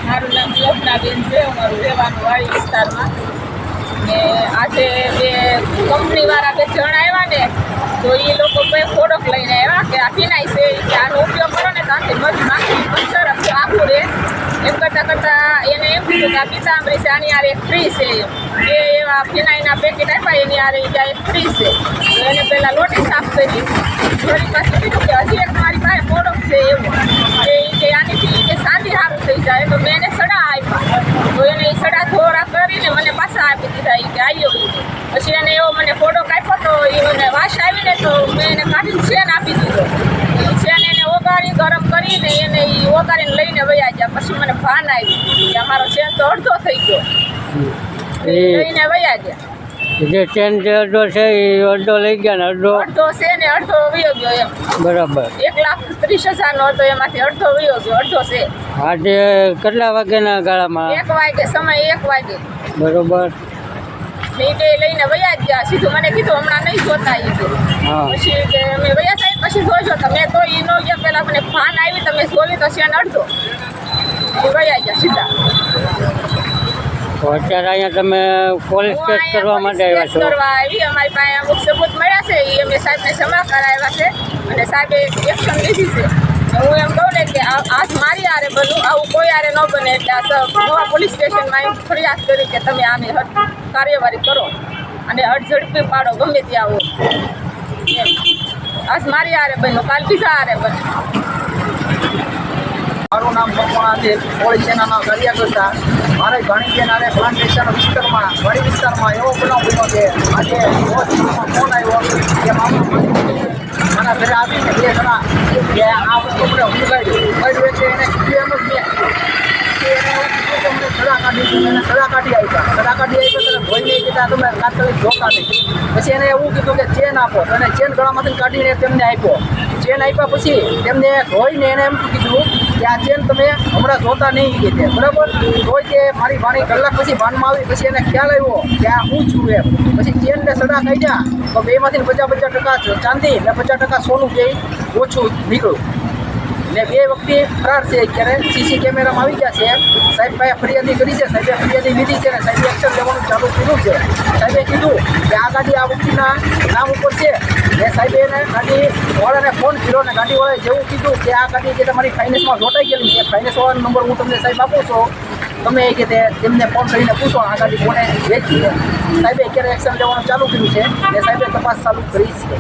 મારું નામ સ્વપ્નાબેન છે, અમારું રહેવાનું વાડી વિસ્તારમાં. ને આજે બે કંપનીવાળા બે જણ આવ્યા ને, તો એ લોકો કોઈ પ્રોડક્ટ લઈને આવ્યા કે આ ફિનાઈ છે, કે આનો ઉપયોગ કરો ને તો આથી મધ માખી મચ્છર આખું રહે. એમ કરતાં એને એમ કીધું કે આ પીતાંબરી છે, આની યાર એક ફ્રી છે. એ એવા ફિનાઈના પેકેટ આપ્યા, એની યાર ત્યાં એક ફ્રી છે. તો એને પહેલાં લોટી સાફ કરી, ફરી પાછું કીધું કે હજી એક મારી પાસે પ્રોડક્ટ છે એવું કે આનીથી કે સાંધી સારું થઈ જાય. તો મેં એને સડા આપ્યા, તો એને એ સડા થોડા કરીને મને પાછા આપી દીધા. એ કે આવ્યો પછી એને એવો મને પ્રોડક્ટ આપ્યો, તો એ મને વાસ આવીને તો મેં એને કાઢીને ચેન આપી દીધો. એ ચેન એને ઓગાળી ગરમ કરીને એને એ ઓગાળીને લઈને વયા ગયા. પછી મને ભાન આવી કે અમારો ચેન તો અડધો થઈ ગયો, લઈને વયા ગયા. જે ચેન જે અડધો છે એ અડધો લઈ ગયા ને અડધો છે ને અડધો વયો ગયો એમ. બરાબર. 1,30,000 હતો, એમાંથી અડધો વયો ગયો, અડધો છે. આજે કેટલા વાગ્યાના ગાળામાં? 1 વાગે, સમય 1 વાગે. બરોબર. મેં કે લઈને વયા જ ગયા. સીધું મને કીધું હમણાં નહીં જોતા. એ પછી કે અમે વયા સાહેબ પછી જોજો તમે. તો એ નો ગયા, પહેલાં મને ભાન આવી, તમે જોવી તો છે અડધો એ વયા ગયા સીધા. તો અત્યારે અહીંયા તમે પોલીસ કેસ કરવા માટે આવ્યા છો? કરવા આવી. અમારી પાસે અમુક સબૂત મળ્યા છે, એ અમે સાહેબને સમા કરાવ્યા છે અને સાહેબે એક્શન લીધી છે. હું એમ કહું ને કે આજ મારી આરે બનવું, આવું કોઈ આરે ન બને. એટલે આ નવા પોલીસ સ્ટેશનમાં ફરિયાદ કરી કે તમે આની કાર્યવાહી કરો અને ઝડપી પાડો, ગમે ત્યાં આવો એમ. આજ મારી આરે બન્યું, કાલ બીજા આરે બને. મારું નામ મકવાણા છે, પોલીસ સેનાના કાર્યકર્તા. મારે ઘણી આરે પ્લાન્ટેશન વિસ્તારમાં, વાડી વિસ્તારમાં એવો બનાવ બન્યો કે આજે ફોન આવ્યો કે મારા ઘરે આવીને 2 જણા કે આ વસ્તુ મને ઉગાડ્યું છે. એને કીધું એમ જ મેં સડા કાઢી આપ્યા. સડા કાઢી આપ્યા ત્યારે ભોઈને કીધા તમે તાત્કાલિક જોતા નહીં. પછી એને એવું કીધું કે ચેન આપો, તો એને ચેન ગળામાંથી કાઢીને તેમને આપ્યો. ચેન આપ્યા પછી તેમને ધોઈને એને એમ કીધું કે આ ચેન તમે હમણાં જોતા નહીં કીધે, બરાબર. તોય કે મારી ભાણી કલાક પછી ભાનમાં આવી. પછી એને ખ્યાલ આવ્યો કે આ હું છું એમ. પછી ચેનને સડા કાઢ્યા તો 2માંથી 50% ચાંદી ને 50% સોનું બે ઓછું નીકળ્યું. ને 2 વ્યક્તિ ફરાર છે. અત્યારે સીસી કેમેરામાં આવી ગયા છે. સાહેબ પાસે ફરિયાદી કરી છે, સાહેબે ફરિયાદી લીધી છે ને સાહેબે એક્શન લેવાનું ચાલુ કર્યું છે. સાહેબે કીધું કે આ ગાડી આ વ્યક્તિના નામ ઉપર છે. ને સાહેબે એને ગાડીવાળાને ફોન કર્યો ને ગાડીવાળાએ જેવું કીધું કે આ ગાડી જે તમારી ફાઇનાન્સમાં જોટાઈ ગયેલી છે, ફાઇનાન્સવાળાનો નંબર હું તમને સાહેબ આપું છું, તમે એ કે તેમને ફોન કરીને પૂછો આ ગાડી કોને વેચી છે. સાહેબે અત્યારે એક્શન લેવાનું ચાલુ કર્યું છે ને સાહેબે તપાસ ચાલુ કરી છે.